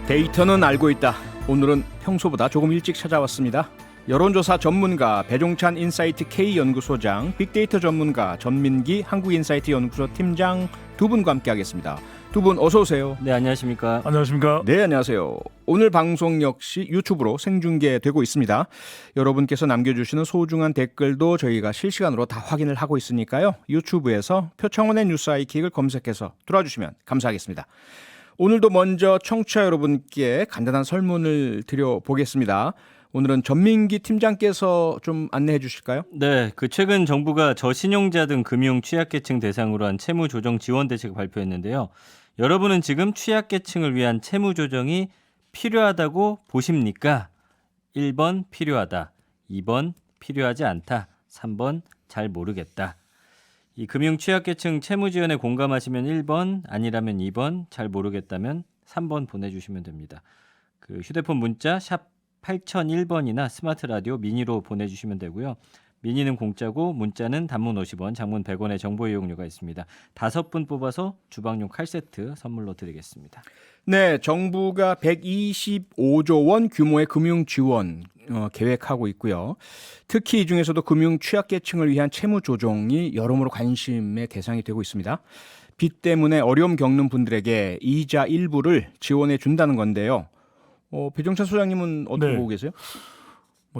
데이터는 알고 있다. 오늘은 평소보다 조금 일찍 찾아왔습니다. 여론조사 전문가 배종찬 인사이트 K연구소장, 빅데이터 전문가 전민기 한국인사이트 연구소 팀장 두 분과 함께하겠습니다. 두 분 어서 오세요. 네, 안녕하십니까. 안녕하십니까. 네, 안녕하세요. 오늘 방송 역시 유튜브로 생중계되고 있습니다. 여러분께서 남겨주시는 소중한 댓글도 저희가 실시간으로 다 확인을 하고 있으니까요. 유튜브에서 표창원의 뉴스 아이킥을 검색해서 들어와주시면 감사하겠습니다. 오늘도 먼저 청취자 여러분께 간단한 설문을 드려보겠습니다. 오늘은 전민기 팀장께서 좀 안내해 주실까요? 네, 최근 정부가 저신용자 등 금융 취약계층 대상으로 한 채무조정 지원 대책을 발표했는데요. 여러분은 지금 취약계층을 위한 채무조정이 필요하다고 보십니까? 1번 필요하다, 2번 필요하지 않다, 3번 잘 모르겠다. 이 금융 취약계층 채무 지원에 공감하시면 1번, 아니라면 2번, 잘 모르겠다면 3번 보내주시면 됩니다. 휴대폰 문자 샵 8001번이나 스마트 라디오 미니로 보내주시면 되고요. 미니는 공짜고 문자는 단문 50원, 장문 100원의 정보 이용료가 있습니다. 5분 뽑아서 주방용 칼세트 선물로 드리겠습니다. 네, 정부가 125조 원 규모의 금융 지원 계획하고 있고요. 특히 이 중에서도 금융 취약계층을 위한 채무 조정이 여러모로 관심의 대상이 되고 있습니다. 빚 때문에 어려움 겪는 분들에게 이자 일부를 지원해 준다는 건데요. 배종찬 소장님은 어떻게 네. 보고 계세요?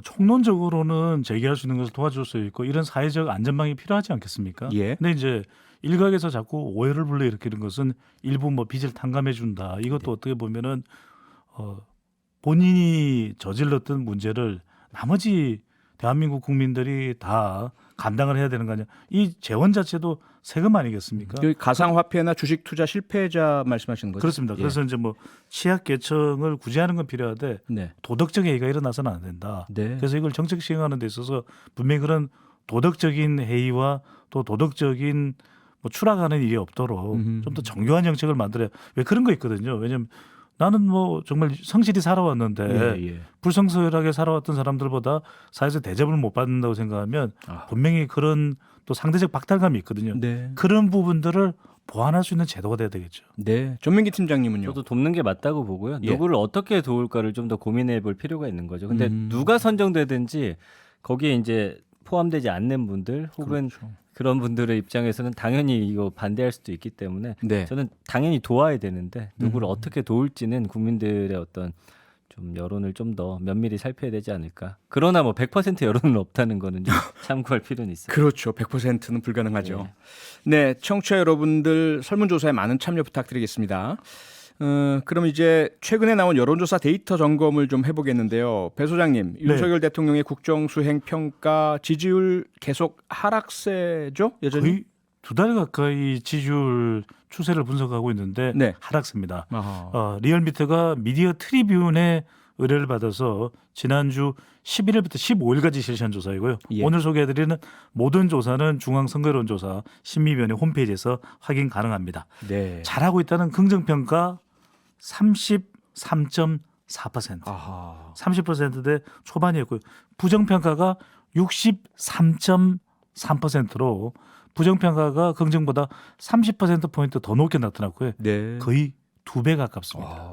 총론적으로는 재개할 수 있는 것을 도와줄 수 있고 이런 사회적 안전망이 필요하지 않겠습니까? 예. 근데 이제 일각에서 자꾸 오해를 불러일으키는 것은 일부 빚을 탕감해 준다. 이것도 어떻게 보면은 본인이 저질렀던 문제를 나머지 대한민국 국민들이 다 감당을 해야 되는 거 아니야? 이 재원 자체도 세금 아니겠습니까? 여기 가상화폐나 주식 투자 실패자 말씀하시는 거죠? 그렇습니다. 예. 그래서 이제 취약계층을 구제하는 건 필요하되 네. 도덕적 해이가 일어나서는 안 된다. 네. 그래서 이걸 정책 시행하는 데 있어서 분명히 그런 도덕적인 해이와 또 도덕적인 추락하는 일이 없도록 좀 더 정교한 정책을 만들어야. 왜 그런 거 있거든요. 왜냐하면 나는 정말 성실히 살아왔는데 예. 불성실하게 살아왔던 사람들보다 사회에서 대접을 못 받는다고 생각하면 분명히 그런 또 상대적 박탈감이 있거든요. 네. 그런 부분들을 보완할 수 있는 제도가 돼야 되겠죠. 네. 전민기 팀장님은요? 저도 돕는 게 맞다고 보고요. 예. 누구를 어떻게 도울까를 좀 더 고민해 볼 필요가 있는 거죠. 근데 누가 선정되든지 거기에 이제 포함되지 않는 분들 혹은 그렇죠. 그런 분들의 입장에서는 당연히 이거 반대할 수도 있기 때문에 네. 저는 당연히 도와야 되는데 누구를 어떻게 도울지는 국민들의 어떤 좀 여론을 좀 더 면밀히 살펴야 되지 않을까. 그러나 100% 여론은 없다는 거는 좀 참고할 필요는 있습니다. 그렇죠. 100%는 불가능하죠. 예. 네, 청취자 여러분들 설문조사에 많은 참여 부탁드리겠습니다. 그럼 이제 최근에 나온 여론조사 데이터 점검을 좀 해보겠는데요. 배 소장님, 윤석열 대통령의 국정수행 평가 지지율 계속 하락세죠? 여전히? 거의 2달 가까이 지지율 추세를 분석하고 있는데 네. 하락세입니다. 아하. 리얼미터가 미디어 트리뷴의 의뢰를 받아서 지난주 11일부터 15일까지 실시한 조사이고요. 예. 오늘 소개해드리는 모든 조사는 중앙선거여론조사 심의위원회 홈페이지에서 확인 가능합니다. 네. 잘하고 있다는 긍정평가 33.4%. 아하. 30%대 초반이었고요. 부정평가가 63.3%로 부정평가가 긍정보다 30%포인트 더 높게 나타났고요. 네. 거의 2배 가깝습니다.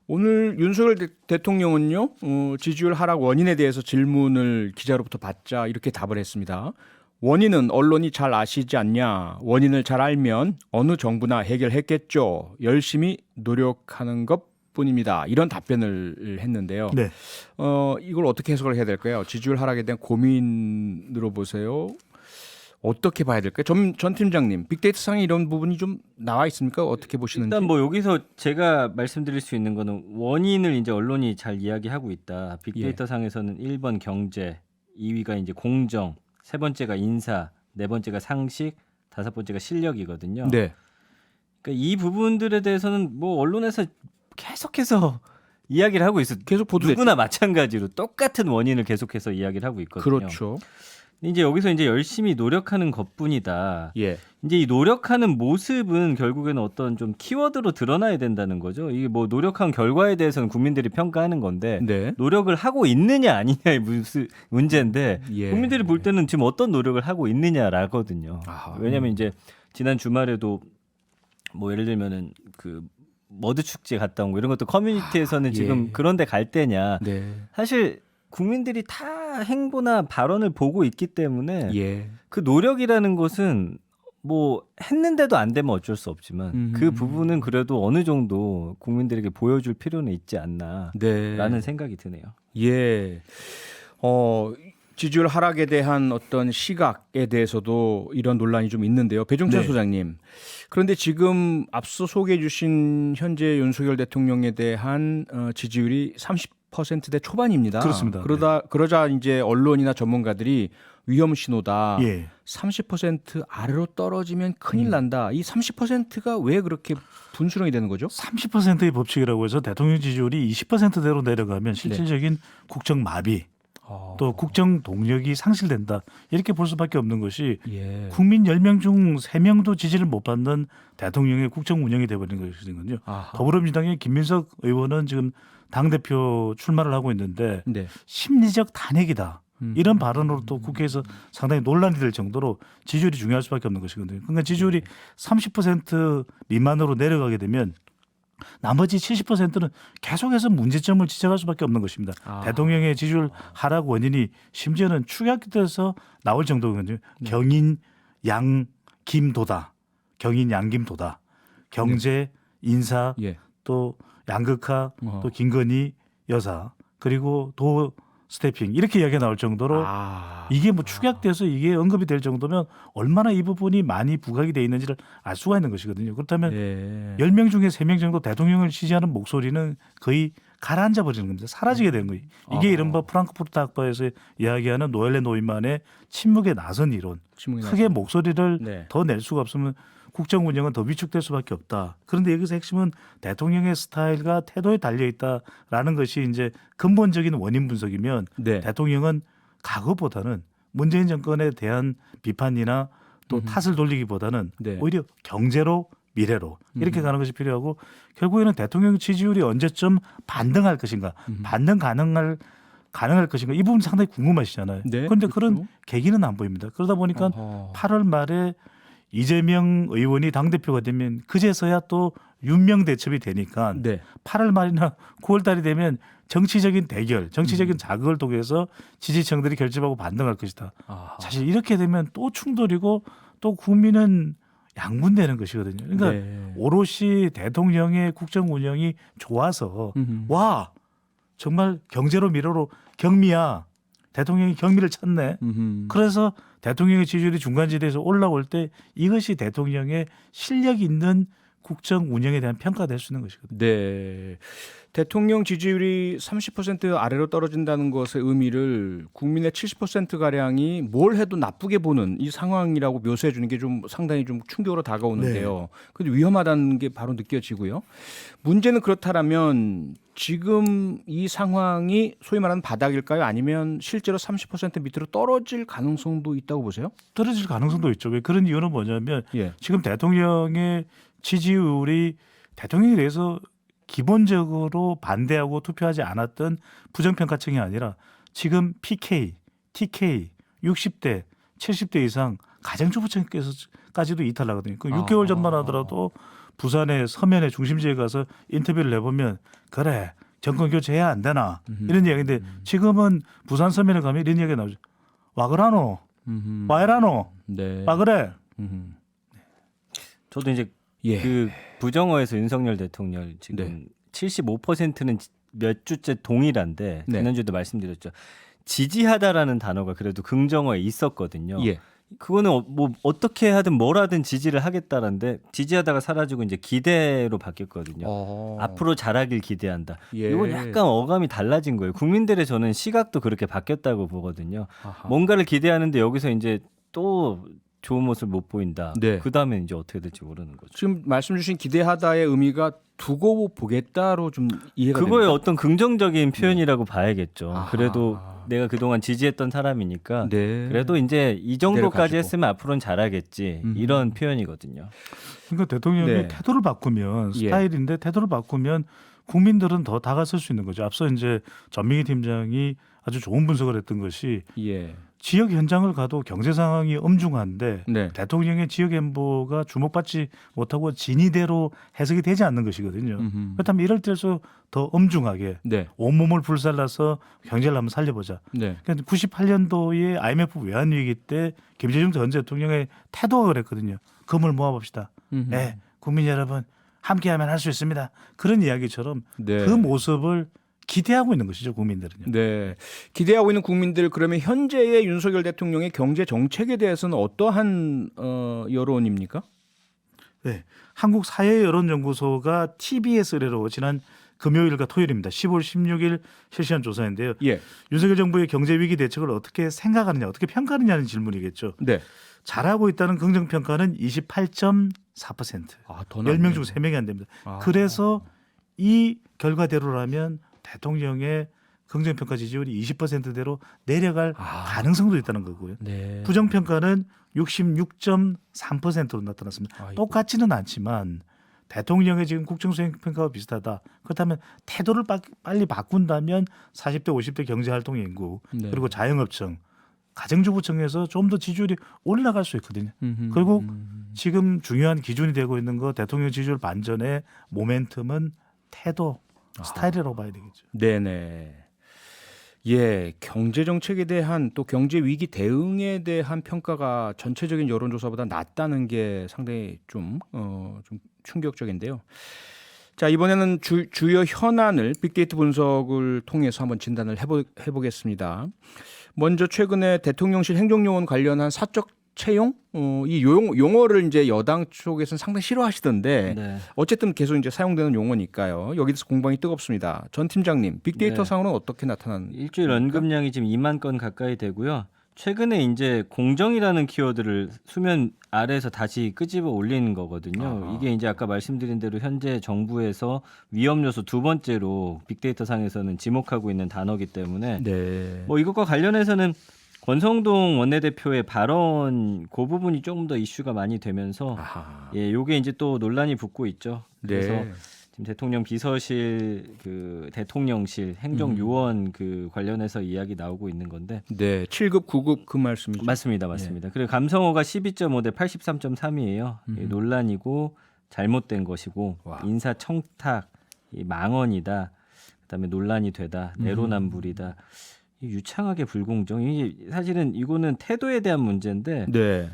오늘 윤석열 대통령은요, 지지율 하락 원인에 대해서 질문을 기자로부터 받자 이렇게 답을 했습니다. 원인은 언론이 잘 아시지 않냐. 원인을 잘 알면 어느 정부나 해결했겠죠. 열심히 노력하는 것뿐입니다. 이런 답변을 했는데요. 네. 이걸 어떻게 해석을 해야 될까요? 지지율 하락에 대한 고민으로 보세요. 어떻게 봐야 될까요? 전 팀장님, 빅데이터 상에 이런 부분이 좀 나와 있습니까? 어떻게 보시는지? 일단 여기서 제가 말씀드릴 수 있는 거는 원인을 이제 언론이 잘 이야기하고 있다. 빅데이터 상에서는 1번 경제, 2위가 이제 공정, 세 번째가 인사, 네 번째가 상식, 다섯 번째가 실력이거든요. 네. 그러니까 이 부분들에 대해서는 언론에서 계속해서 이야기를 하고 있어. 계속 보도됐죠. 누구나 마찬가지로 똑같은 원인을 계속해서 이야기를 하고 있거든요. 그렇죠. 이제 여기서 이제 열심히 노력하는 것뿐이다. 예. 이제 이 노력하는 모습은 결국에는 어떤 좀 키워드로 드러나야 된다는 거죠. 이게 노력한 결과에 대해서는 국민들이 평가하는 건데 네. 노력을 하고 있느냐 아니냐의 문제인데 예. 국민들이 볼 때는 지금 어떤 노력을 하고 있느냐라거든요. 아하. 왜냐하면 이제 지난 주말에도 예를 들면은 머드 축제 갔다 온 거 이런 것도 커뮤니티에서는 지금 예. 그런 데 갈 때냐. 네. 사실 국민들이 다 행보나 발언을 보고 있기 때문에 예. 그 노력이라는 것은 뭐 했는데도 안 되면 어쩔 수 없지만 그 부분은 그래도 어느 정도 국민들에게 보여줄 필요는 있지 않나라는 네. 생각이 드네요. 예. 지지율 하락에 대한 어떤 시각에 대해서도 이런 논란이 좀 있는데요. 배종찬 네. 소장님. 그런데 지금 앞서 소개해 주신 현재 윤석열 대통령에 대한 지지율이 30%대 초반입니다. 그렇습니다. 그러자 이제 언론이나 전문가들이 위험 신호다. 예. 30% 아래로 떨어지면 큰일 난다. 이 30%가 왜 그렇게 분수령이 되는 거죠? 30%의 법칙이라고 해서 대통령 지지율이 20%대로 내려가면 실질적인 국정 마비 또 국정 동력이 상실된다. 이렇게 볼 수밖에 없는 것이 예. 국민 10명 중 3명도 지지를 못 받는 대통령의 국정 운영이 되어버리는 것이거든요. 아하. 더불어민주당의 김민석 의원은 지금 당대표 출마를 하고 있는데 네. 심리적 탄핵이다. 이런 발언으로 또 국회에서 상당히 논란이 될 정도로 지지율이 중요할 수밖에 없는 것이거든요. 그러니까 지지율이 30% 미만으로 내려가게 되면 나머지 70%는 계속해서 문제점을 지적할 수밖에 없는 것입니다. 대통령의 지지율 하락 원인이 심지어는 추격돼서 나올 정도거든요. 경인 양김도다. 경인 양김도다. 경제, 인사, 예. 또 양극화, 어허. 또 김건희 여사, 그리고 도 스태핑 이렇게 이야기가 나올 정도로 이게 뭐 축약돼서 이게 언급이 될 정도면 얼마나 이 부분이 많이 부각이 돼 있는지를 알 수가 있는 것이거든요. 그렇다면 예. 10명 중에 3명 정도 대통령을 지지하는 목소리는 거의 가라앉아 버리는 겁니다. 사라지게 되는 거예요. 이게 이른바 프랑크푸르트 학파에서 이야기하는 노엘레 노인만의 침묵에 나선 이론. 크게 목소리를 네. 더 낼 수가 없으면 국정 운영은 더 위축될 수밖에 없다. 그런데 여기서 핵심은 대통령의 스타일과 태도에 달려 있다라는 것이 이제 근본적인 원인 분석이면 네. 대통령은 과거보다는 문재인 정권에 대한 비판이나 또 탓을 돌리기보다는 네. 오히려 경제로 미래로 이렇게 가는 것이 필요하고 결국에는 대통령 지지율이 언제쯤 반등할 것인가, 반등 가능할 것인가 이 부분 상당히 궁금하시잖아요. 네, 그런데 그렇죠. 그런 계기는 안 보입니다. 그러다 보니까 어허. 8월 말에 이재명 의원이 당대표가 되면 그제서야 또 윤명 대첩이 되니까 네. 8월 말이나 9월 달이 되면 정치적인 대결, 정치적인 자극을 통해서 지지층들이 결집하고 반등할 것이다. 아하. 사실 이렇게 되면 또 충돌이고 또 국민은 양분되는 것이거든요. 그러니까 네. 오롯이 대통령의 국정 운영이 좋아서 와 정말 경제로 미래로 경미야. 대통령이 경미를 찾네. 그래서 대통령의 지지율이 중간지대에서 올라올 때 이것이 대통령의 실력 있는 국정 운영에 대한 평가가 될 수 있는 것이거든요. 네. 대통령 지지율이 30% 아래로 떨어진다는 것의 의미를 국민의 70%가량이 뭘 해도 나쁘게 보는 이 상황이라고 묘사해 주는 게 좀 상당히 좀 충격으로 다가오는데요. 근데 위험하다는 게 바로 느껴지고요. 문제는 그렇다면 지금 이 상황이 소위 말하는 바닥일까요? 아니면 실제로 30% 밑으로 떨어질 가능성도 있다고 보세요? 떨어질 가능성도 있죠. 왜 그런 이유는 뭐냐면 예. 지금 대통령의 지지율이 대통령에 대해서 기본적으로 반대하고 투표하지 않았던 부정평가층이 아니라 지금 PK, TK 60대, 70대 이상 가장주부층께서까지도 이탈하거든요. 그 6개월 전만 하더라도 부산의 서면의 중심지에 가서 인터뷰를 해보면 그래 정권 교체해야 안 되나 이런 이야기인데 지금은 부산 서면에 가면 이런 이야기가 나오죠. 와 그라노, 와이라노, 네. 와 그래. 저도 이제 예. 그 부정어에서 윤석열 대통령 지금 네. 75%는 몇 주째 동일한데 네. 지난주에도 말씀드렸죠. 지지하다라는 단어가 그래도 긍정어에 있었거든요. 예. 그거는 뭐 어떻게 하든 뭘 하든 지지를 하겠다는데 지지하다가 사라지고 이제 기대로 바뀌었거든요. 앞으로 잘하길 기대한다. 예. 이건 약간 어감이 달라진 거예요. 국민들의 저는 시각도 그렇게 바뀌었다고 보거든요. 아하. 뭔가를 기대하는데 여기서 이제 또 좋은 모습을 못 보인다. 네. 그 다음에 이제 어떻게 될지 모르는 거죠. 지금 말씀 주신 기대하다의 의미가 두고 보겠다로 좀 이해가 그거의 됩니다. 어떤 긍정적인 표현이라고 봐야겠죠. 아하. 그래도 내가 그동안 지지했던 사람이니까 네. 그래도 이제 이 정도까지 내려가지고. 했으면 앞으로는 잘하겠지. 이런 표현이거든요. 그러니까 대통령이 네. 태도를 바꾸면 예. 스타일인데 태도를 바꾸면 국민들은 더 다가설 수 있는 거죠. 앞서 이제 전민기 팀장이 아주 좋은 분석을 했던 것이 예. 지역 현장을 가도 경제 상황이 엄중한데 네. 대통령의 지역 행보가 주목받지 못하고 진의대로 해석이 되지 않는 것이거든요. 그렇다면 이럴 때일수록 더 엄중하게 네. 온몸을 불살라서 경제를 한번 살려보자. 네. 그러니까 98년도에 IMF 외환위기 때 김대중 전 대통령의 태도가 그랬거든요. 금을 모아봅시다. 네, 국민 여러분 함께하면 할 수 있습니다. 그런 이야기처럼 네. 그 모습을 기대하고 있는 것이죠, 국민들은요. 네. 기대하고 있는 국민들 그러면 현재의 윤석열 대통령의 경제 정책에 대해서는 어떠한 여론입니까? 네, 한국사회여론연구소가 TBS 의뢰로 지난 금요일과 토요일입니다. 10월 16일 실시한 조사인데요. 예. 윤석열 정부의 경제 위기 대책을 어떻게 생각하느냐, 어떻게 평가하느냐는 질문이겠죠. 네. 잘하고 있다는 긍정 평가는 28.4%. 아, 더 10명 중 3명이 안 됩니다. 아. 그래서 이 결과대로라면 대통령의 긍정평가 지지율이 20%대로 내려갈 가능성도 있다는 거고요. 네. 부정평가는 66.3%로 나타났습니다. 아이고. 똑같지는 않지만 대통령의 지금 국정수행평가와 비슷하다. 그렇다면 태도를 빨리 바꾼다면 40대 50대 경제활동 인구 네. 그리고 자영업청 가정주부청에서 좀 더 지지율이 올라갈 수 있거든요. 그리고 지금 중요한 기준이 되고 있는 거 대통령 지지율 반전의 모멘텀은 태도, 스타일이라고 봐야 되겠죠. 네네. 예, 경제 정책에 대한 또 경제 위기 대응에 대한 평가가 전체적인 여론조사보다 낮다는 게 상당히 좀 충격적인데요. 자, 이번에는 주요 현안을 빅데이터 분석을 통해서 한번 진단을 해보겠습니다. 먼저 최근에 대통령실 행정요원 관련한 사적 채용 이 용어를 이제 여당 쪽에서는 상당히 싫어하시던데 네. 어쨌든 계속 이제 사용되는 용어니까요. 여기서 공방이 뜨겁습니다. 전 팀장님, 빅데이터 네. 상으로는 어떻게 나타난? 일주일 언급량이 지금 2만 건 가까이 되고요. 최근에 이제 공정이라는 키워드를 수면 아래에서 다시 끄집어 올리는 거거든요. 아하. 이게 이제 아까 말씀드린 대로 현재 정부에서 위험 요소 두 번째로 빅데이터 상에서는 지목하고 있는 단어이기 때문에 네. 뭐 이것과 관련해서는 권성동 원내대표의 발언 그 부분이 조금 더 이슈가 많이 되면서 아하. 예, 요게 이제 또 논란이 붙고 있죠. 그래서 네. 지금 대통령 비서실 그 대통령실 행정요원 그 관련해서 이야기 나오고 있는 건데 네. 7급, 9급 그 말씀이죠. 맞습니다. 그리고 감성어가 12.5 대 83.3이에요. 논란이고 잘못된 것이고 와. 인사청탁, 이 망언이다. 그다음에 논란이 되다. 내로남불이다. 이 유창하게 불공정. 이게 사실은 이거는 태도에 대한 문제인데 네.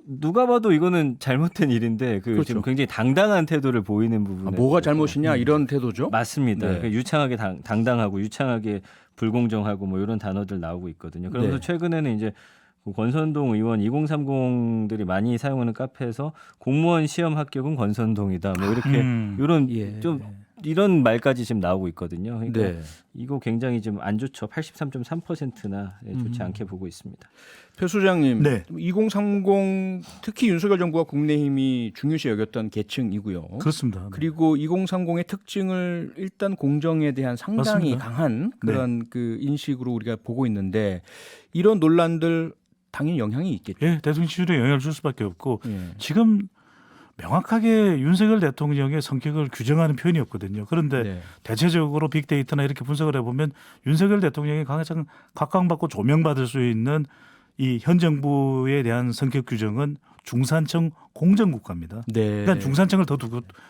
누가 봐도 이거는 잘못된 일인데 그 그렇죠. 지금 굉장히 당당한 태도를 보이는 부분에 뭐가 잘못이냐 이런 태도죠? 맞습니다. 네. 그 유창하게 당당하고 유창하게 불공정하고 뭐 이런 단어들 나오고 있거든요. 그러면서 네. 최근에는 이제 그 권선동 의원 2030들이 많이 사용하는 카페에서 공무원 시험 합격은 권선동이다. 뭐 이렇게 이런 예. 좀 이런 말까지 지금 나오고 있거든요. 그러니까 네. 이거 굉장히 좀 안 좋죠. 83.3%나 좋지 않게 보고 있습니다. 표 소장님, 네. 2030 특히 윤석열 정부와 국민의힘이 중요시 여겼던 계층이고요. 그렇습니다. 네. 그리고 2030의 특징을 일단 공정에 대한 상당히 맞습니다. 강한 그런 그 인식으로 우리가 보고 있는데 이런 논란들 당연히 영향이 있겠죠. 예, 대통령 지지율에 영향을 줄 수밖에 없고 예. 지금 명확하게 윤석열 대통령의 성격을 규정하는 표현이 없거든요. 그런데 네. 대체적으로 빅데이터나 이렇게 분석을 해보면 윤석열 대통령이 가장 각광받고 조명받을 수 있는 이 현 정부에 대한 성격 규정은 중산층 공정국가입니다. 네. 그러니까 중산층을 더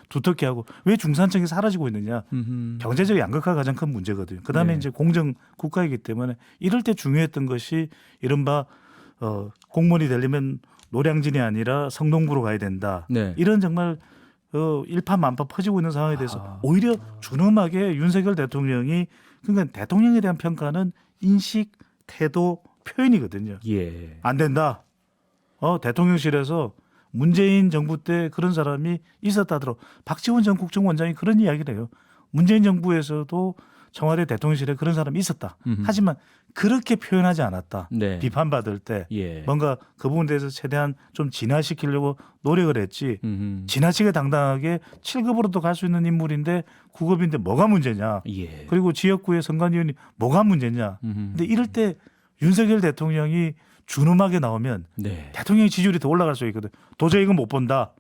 두텁게 하고 왜 중산층이 사라지고 있느냐. 음흠. 경제적 양극화가 가장 큰 문제거든요. 그다음에 네. 이제 공정 국가이기 때문에 이럴 때 중요했던 것이 이른바 공무원이 되려면 노량진이 아니라 성동구로 가야 된다. 네. 이런 정말 일파만파 퍼지고 있는 상황에 대해서 오히려 준엄하게 윤석열 대통령이 그러니까 대통령에 대한 평가는 인식, 태도, 표현이거든요. 예. 안 된다. 대통령실에서 문재인 정부 때 그런 사람이 있었다더러 박지원 전 국정원장이 그런 이야기를 해요. 문재인 정부에서도 청와대 대통령실에 그런 사람이 있었다. 하지만 그렇게 표현하지 않았다. 네. 비판받을 때 예. 뭔가 그 부분에 대해서 최대한 좀 진화시키려고 노력을 했지. 음흠. 지나치게 당당하게 7급으로도 갈 수 있는 인물인데 9급인데 뭐가 문제냐. 예. 그리고 지역구의 선관위원이 뭐가 문제냐. 음흠. 근데 이럴 때 윤석열 대통령이 준엄하게 나오면 네. 대통령의 지지율이 더 올라갈 수 있거든. 도저히 이건 못 본다.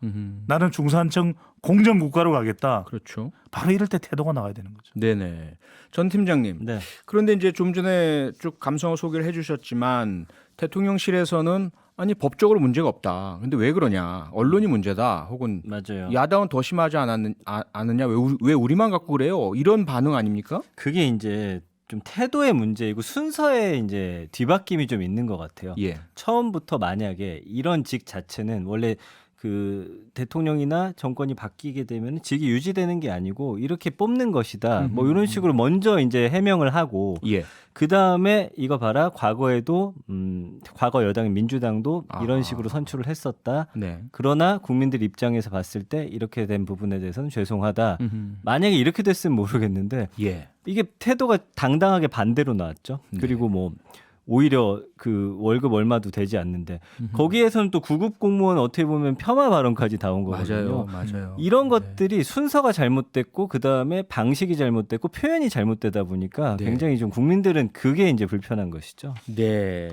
나는 중산층 공정 국가로 가겠다. 그렇죠. 바로 이럴 때 태도가 나와야 되는 거죠. 네네. 전 팀장님. 네. 그런데 이제 좀 전에 쭉 감성어 소개를 해주셨지만 대통령실에서는 아니 법적으로 문제가 없다. 근데 왜 그러냐? 언론이 문제다. 혹은 맞아요. 야당은 더 심하지 않느냐? 왜 우리만 갖고 그래요? 이런 반응 아닙니까? 그게 이제 좀 태도의 문제이고 순서에 이제 뒤바뀜이 좀 있는 것 같아요. 예. 처음부터 만약에 이런 직 자체는 원래 그 대통령이나 정권이 바뀌게 되면 직이 유지되는 게 아니고 이렇게 뽑는 것이다. 뭐 이런 식으로 먼저 이제 해명을 하고 예. 그 다음에 이거 봐라 과거에도 과거 여당인 민주당도 이런 식으로 선출을 했었다. 네. 그러나 국민들 입장에서 봤을 때 이렇게 된 부분에 대해서는 죄송하다. 만약에 이렇게 됐으면 모르겠는데 예. 이게 태도가 당당하게 반대로 나왔죠. 그리고 뭐 오히려 그 월급 얼마도 되지 않는데 거기에서는 또 구급 공무원 어떻게 보면 폄하 발언까지 나온 거거든요. 맞아요. 이런 것들이 순서가 잘못됐고 그 다음에 방식이 잘못됐고 표현이 잘못되다 보니까 네. 굉장히 좀 국민들은 그게 이제 불편한 것이죠. 네.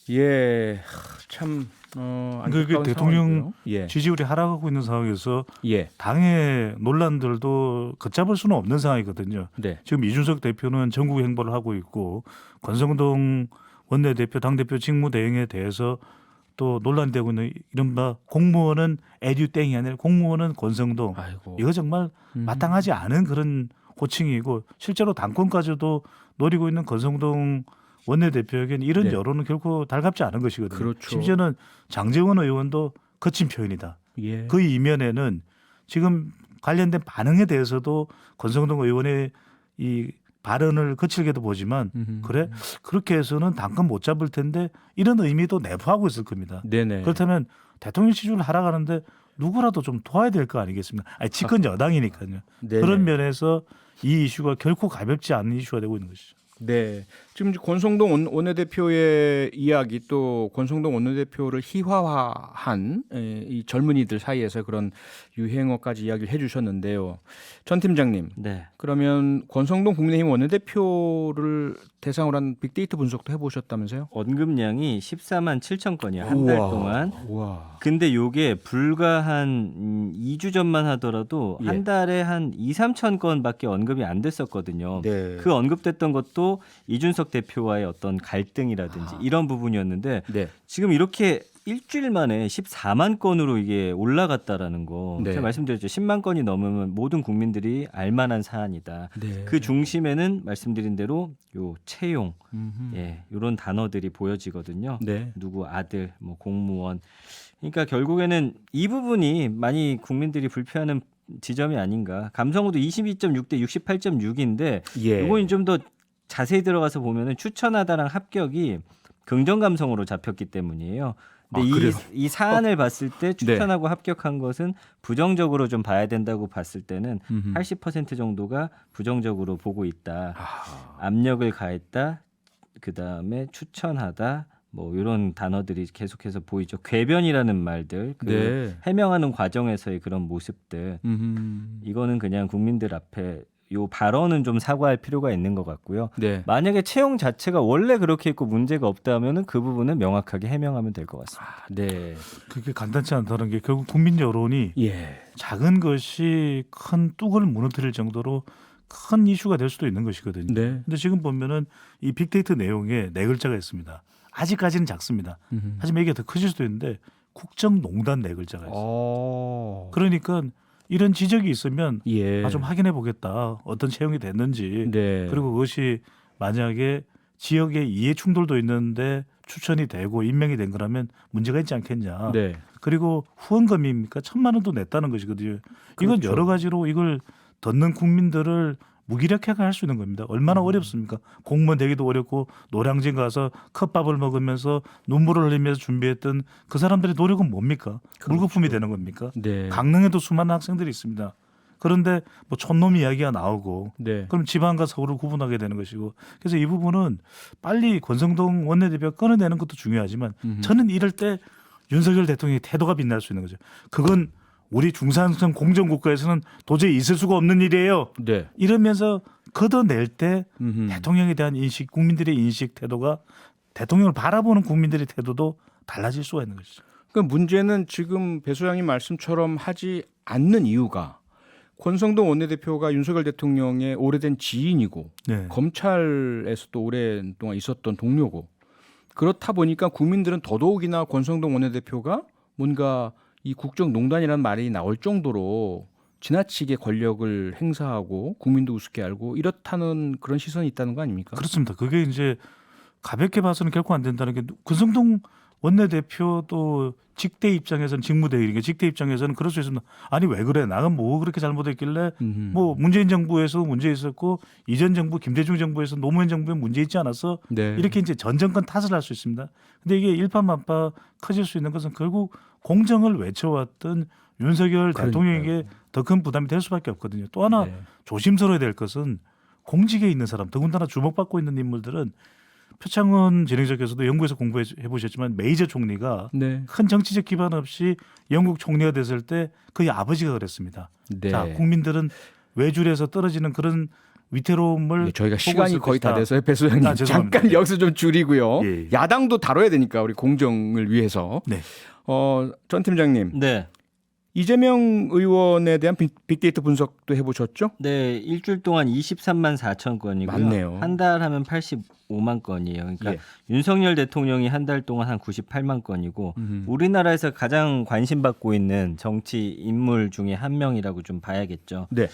예. 참 그게 대통령 상황이고요. 예. 지지율이 하락하고 있는 상황에서 예. 당의 논란들도 걷잡을 수는 없는 상황이거든요. 네. 지금 이준석 대표는 전국 행보를 하고 있고 권성동 원내대표 당대표 직무대행에 대해서 또 논란되고 있는 이른바 공무원은 에듀땡이 아니라 공무원은 권성동. 아이고. 이거 정말 마땅하지 않은 그런 호칭이고 실제로 당권까지도 노리고 있는 권성동 원내대표에게는 이런 네. 여론은 결코 달갑지 않은 것이거든요. 그렇죠. 심지어는 장제원 의원도 거친 표현이다. 예. 그 이면에는 지금 관련된 반응에 대해서도 권성동 의원의 이 발언을 거칠게도 보지만 그래 그렇게 해서는 당권 못 잡을 텐데 이런 의미도 내포하고 있을 겁니다. 네네. 그렇다면 대통령 지지율 하락하는데 누구라도 좀 도와야 될 거 아니겠습니까? 아니, 집권 여당이니까요. 네네. 그런 면에서 이 이슈가 결코 가볍지 않은 이슈가 되고 있는 것이죠. 네. 지금 이제 권성동 원내대표의 이야기 또 권성동 원내대표를 희화화한 이 젊은이들 사이에서 그런 유행어까지 이야기를 해주셨는데요. 전 팀장님. 네. 그러면 권성동 국민의힘 원내대표를 대상으로 한 빅데이터 분석도 해보셨다면서요? 언급량이 14만 7천 건이야 한 달 동안. 우와. 근데 요게 불과 한 2주 전만 하더라도 예. 한 달에 한 2, 3천 건밖에 언급이 안 됐었거든요. 네. 그 언급됐던 것도 이준석 대표와의 어떤 갈등이라든지 이런 부분이었는데 네. 지금 이렇게 일주일 만에 14만 건으로 이게 올라갔다라는 거. 네. 제가 말씀드렸죠. 10만 건이 넘으면 모든 국민들이 알만한 사안이다. 네. 그 중심에는 말씀드린 대로 요 채용, 예, 이런 단어들이 보여지거든요. 네. 누구 아들, 뭐 공무원. 그러니까 결국에는 이 부분이 많이 국민들이 불편한 지점이 아닌가. 감성어도 22.6 대 68.6인데 예. 이건 좀 더 자세히 들어가서 보면은 추천하다랑 합격이 긍정 감성으로 잡혔기 때문이에요. 근데 아, 그래요? 이 사안을 봤을 때 추천하고 합격한 것은 부정적으로 좀 봐야 된다고 봤을 때는 80% 정도가 부정적으로 보고 있다. 압력을 가했다. 그다음에 추천하다. 뭐 이런 단어들이 계속해서 보이죠. 궤변이라는 말들, 그 네. 해명하는 과정에서의 그런 모습들. 이거는 그냥 국민들 앞에 요 발언은 좀 사과할 필요가 있는 것 같고요. 네. 만약에 채용 자체가 원래 그렇게 있고 문제가 없다면은 그 부분은 명확하게 해명하면 될 것 같습니다. 네. 그게 간단치 않다는 게 결국 국민 여론이 예. 작은 것이 큰 뚝을 무너뜨릴 정도로 큰 이슈가 될 수도 있는 것이거든요. 네. 근데 지금 보면은 이 빅데이터 내용에 네 글자가 있습니다. 아직까지는 작습니다. 하지만 이게 더 커질 수도 있는데 국정농단 네 글자가 있어요. 그러니까 이런 지적이 있으면 예. 좀 확인해 보겠다. 어떤 채용이 됐는지. 네. 그리고 그것이 만약에 지역의 이해 충돌도 있는데 추천이 되고 임명이 된 거라면 문제가 있지 않겠냐. 네. 그리고 후원금입니까? 1,000만 원도 냈다는 것이거든요. 이건 그렇죠. 여러 가지로 이걸 듣는 국민들을 무기력하게 할 수 있는 겁니다. 얼마나 어렵습니까? 공무원 되기도 어렵고 노량진 가서 컵밥을 먹으면서 눈물을 흘리면서 준비했던 그 사람들의 노력은 뭡니까? 물거품이 되는 겁니까? 네. 강릉에도 수많은 학생들이 있습니다. 그런데 뭐 촌놈 이야기가 나오고 네. 그럼 지방과 서울을 구분하게 되는 것이고 그래서 이 부분은 빨리 권성동 원내대표가 끊어내는 것도 중요하지만 저는 이럴 때 윤석열 대통령의 태도가 빛날 수 있는 거죠. 그건 우리 중산층 공정국가에서는 도저히 있을 수가 없는 일이에요. 네. 이러면서 걷어낼 때 대통령에 대한 인식, 국민들의 인식 태도가 대통령을 바라보는 국민들의 태도도 달라질 수가 있는 것이죠. 그러니까 문제는 지금 배 소장님 말씀처럼 하지 않는 이유가 권성동 원내대표가 윤석열 대통령의 오래된 지인이고 네. 검찰에서도 오랫동안 있었던 동료고 그렇다 보니까 국민들은 더더욱이나 권성동 원내대표가 뭔가 이 국정농단이라는 말이 나올 정도로 지나치게 권력을 행사하고 국민도 우습게 알고 이렇다는 그런 시선이 있다는 거 아닙니까? 그렇습니다. 그게 이제 가볍게 봐서는 결코 안 된다는 게 권성동 원내대표도 직대 입장에서는 직무대행이니까 직대 입장에서는 그럴 수 있습니다. 아니 왜 그래? 나는 뭐 그렇게 잘못했길래 뭐 문재인 정부에서 문제 있었고 이전 정부 김대중 정부에서 노무현 정부에 문제 있지 않았어? 네. 이렇게 이제 전 정권 탓을 할 수 있습니다. 근데 이게 일파만파 커질 수 있는 것은 결국 공정을 외쳐왔던 윤석열 그러니까요. 대통령에게 더 큰 부담이 될 수밖에 없거든요. 또 하나 네. 조심스러워야 될 것은 공직에 있는 사람, 더군다나 주목받고 있는 인물들은 표창원 진행자께서도 영국에서 공부해 보셨지만 메이저 총리가 네. 큰 정치적 기반 없이 영국 총리가 됐을 때 그의 아버지가 그랬습니다. 네. 자, 국민들은 외줄에서 떨어지는 그런 위태로움을 네, 저희가 보고 시간이 있을 거의 다 것이다. 돼서요. 배 소장님 아, 죄송합니다. 잠깐 여기서 좀 줄이고요. 예. 야당도 다뤄야 되니까 우리 공정을 위해서. 네. 전 팀장님 네. 이재명 의원에 대한 빅데이터 분석도 해보셨죠? 네, 일주일 동안 23만 4천 건이고요. 맞네요. 한 달 하면 85만 건이에요. 그러니까 예. 윤석열 대통령이 한 달 동안 한 98만 건이고 음흠. 우리나라에서 가장 관심받고 있는 정치 인물 중에 한 명이라고 좀 봐야겠죠. 네.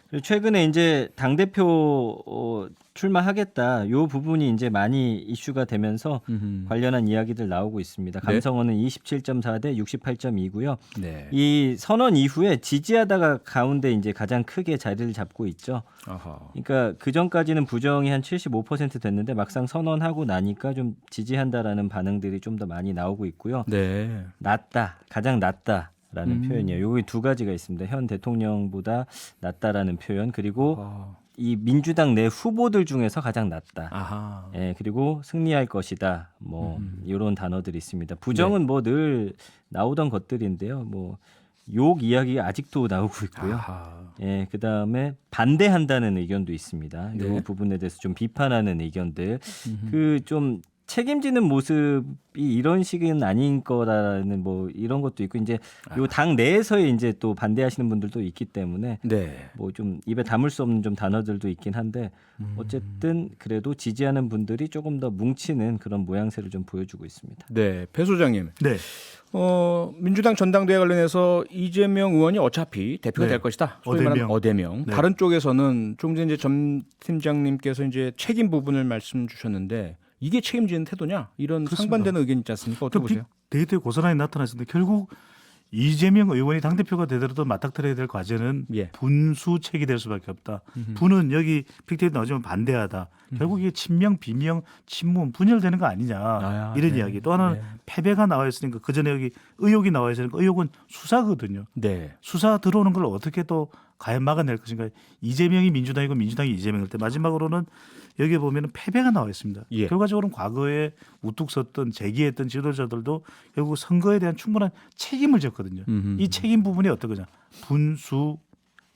그리고 최근에 이제 당대표 출마하겠다. 요 부분이 이제 많이 이슈가 되면서 관련한 이야기들 나오고 있습니다. 네. 감성어는 27.4 대 68.2고요. 네. 이 선언 이후에 지지하다가 가운데 이제 가장 크게 자리를 잡고 있죠. 아하. 그러니까 그 전까지는 부정이 한 75% 됐는데 막상 선언하고 나니까 좀 지지한다라는 반응들이 좀 더 많이 나오고 있고요. 네. 낫다, 가장 낫다라는 표현이에요. 여기 두 가지가 있습니다. 현 대통령보다 낫다라는 표현 그리고 이 민주당 내 후보들 중에서 가장 낫다. 아하. 예, 그리고 승리할 것이다. 뭐 이런 단어들이 있습니다. 부정은 뭐 늘 나오던 것들인데요. 뭐 욕 이야기 아직도 나오고 있고요. 아하. 예, 그다음에 반대한다는 의견도 있습니다. 네. 이 부분에 대해서 좀 비판하는 의견들. 그 좀 책임지는 모습이 이런 식은 아닌 거라는 뭐 이런 것도 있고 이제 요 당 내에서의 이제 또 반대하시는 분들도 있기 때문에 네. 뭐 좀 입에 담을 수 없는 좀 단어들도 있긴 한데 어쨌든 그래도 지지하는 분들이 조금 더 뭉치는 그런 모양새를 좀 보여주고 있습니다. 네. 배 소장님. 네. 민주당 전당대회 관련해서 이재명 의원이 어차피 대표가 네. 될 것이다. 소위 말하는 어대명. 네. 다른 쪽에서는 좀 전에 이제 전 팀장님께서 이제 책임 부분을 말씀 주셨는데 이게 책임지는 태도냐? 이런 그렇습니다. 상반되는 의견 있지 않습니까? 어떻게 보세요? 데이터에 고스란히 나타났는데 결국 이재명 의원이 당대표가 되더라도 맞닥뜨려야 될 과제는 예. 분수책이 될 수밖에 없다. 분은 여기 빅데이터 나오지만 반대하다. 결국 이게 친명, 비명, 친문, 분열되는 거 아니냐. 이런 네. 이야기. 또 하나는 네. 패배가 나와 있으니까 그전에 여기 의혹이 나와 있으니까 의혹은 수사거든요. 네. 수사 들어오는 걸 어떻게 또 과연 막아낼 것인가. 이재명이 민주당이고 민주당이 이재명일 때 마지막으로는 여기에 보면 패배가 나와 있습니다. 예. 결과적으로는 과거에 우뚝 섰던 제기했던 지도자들도 결국 선거에 대한 충분한 책임을 졌거든요. 이 책임 부분이 어떤 거냐. 분수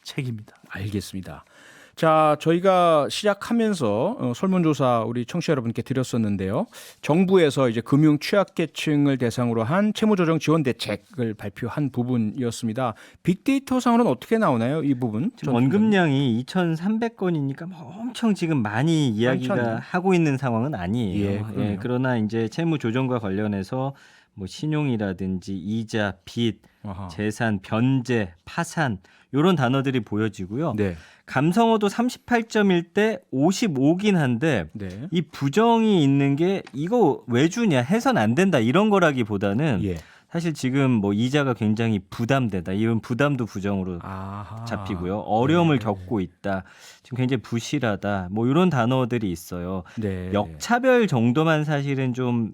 책입니다. 알겠습니다. 자, 저희가 시작하면서 설문조사 우리 청취자 여러분께 드렸었는데요. 정부에서 이제 금융 취약계층을 대상으로 한 채무조정 지원 대책을 발표한 부분이었습니다. 빅데이터 상으로는 어떻게 나오나요? 이 부분? 지금 언급량이 2,300건이니까 뭐 엄청 지금 많이 이야기가 많잖아요. 하고 있는 상황은 아니에요. 예, 그러네요. 그러나 이제 채무 조정과 관련해서 뭐 신용이라든지 이자, 빚, 아하. 재산, 변제, 파산 이런 단어들이 보여지고요. 네. 감성어도 38점일 때 55긴 한데 네. 이 부정이 있는 게 이거 왜 주냐 해선 안 된다 이런 거라기보다는 예. 사실 지금 뭐 이자가 굉장히 부담되다 이런 부담도 부정으로 아하. 잡히고요. 어려움을 네. 겪고 있다. 지금 굉장히 부실하다. 뭐 이런 단어들이 있어요. 네. 역차별 정도만 사실은 좀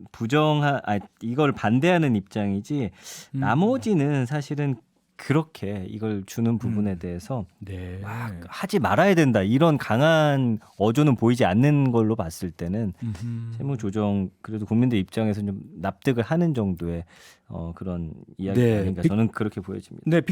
이걸 반대하는 입장이지 나머지는 사실은 그렇게 이걸 주는 부분에 대해서 네. 막 하지 말아야 된다 이런 강한 어조는 보이지 않는 걸로 봤을 때는 채무 조정 그래도 국민들 입장에서 좀 납득을 하는 정도의 그런 이야기가 네. 아닌가 저는 그렇게 보여집니다. 네,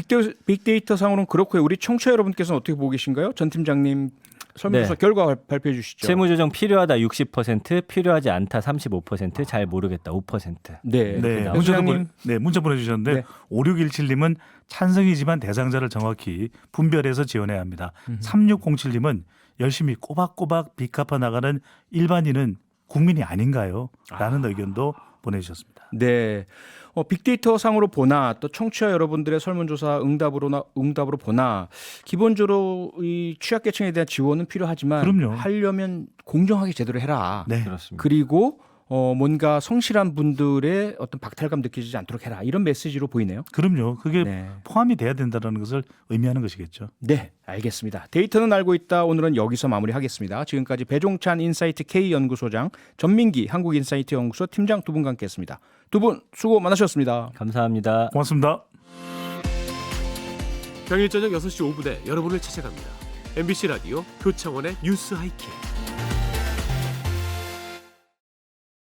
빅데이터 상으로는 그렇고요. 우리 청취자 여러분께서는 어떻게 보고 계신가요? 전 팀장님 설문조사 네. 결과 발표해 주시죠. 채무 조정 필요하다 60%, 필요하지 않다 35%, 잘 모르겠다 5%. 네. 네, 나오죠. 문자도 소장님. 문자 보내주셨는데 네. 5617님은 찬성이지만 대상자를 정확히 분별해서 지원해야 합니다. 3607님은 열심히 꼬박꼬박 빚 갚아 나가는 일반인은 국민이 아닌가요? 라는 의견도 보내주셨습니다. 네. 빅데이터 상으로 보나 또 청취자 여러분들의 설문조사 응답으로 보나 기본적으로 이 취약계층에 대한 지원은 필요하지만 그럼요. 하려면 공정하게 제대로 해라. 네, 그렇습니다. 그리고 뭔가 성실한 분들의 어떤 박탈감 느끼지 않도록 해라. 이런 메시지로 보이네요. 그럼요. 그게 네. 포함이 돼야 된다는 것을 의미하는 것이겠죠. 네, 알겠습니다. 데이터는 알고 있다. 오늘은 여기서 마무리하겠습니다. 지금까지 배종찬 인사이트 K 연구소장, 전민기 한국인사이트 연구소 팀장 두 분과 함께했습니다. 두 분 수고 많으셨습니다. 감사합니다. 고맙습니다. 평일 저녁 6시 5분에 여러분을 찾아갑니다. MBC 라디오 표창원의 뉴스 하이킥.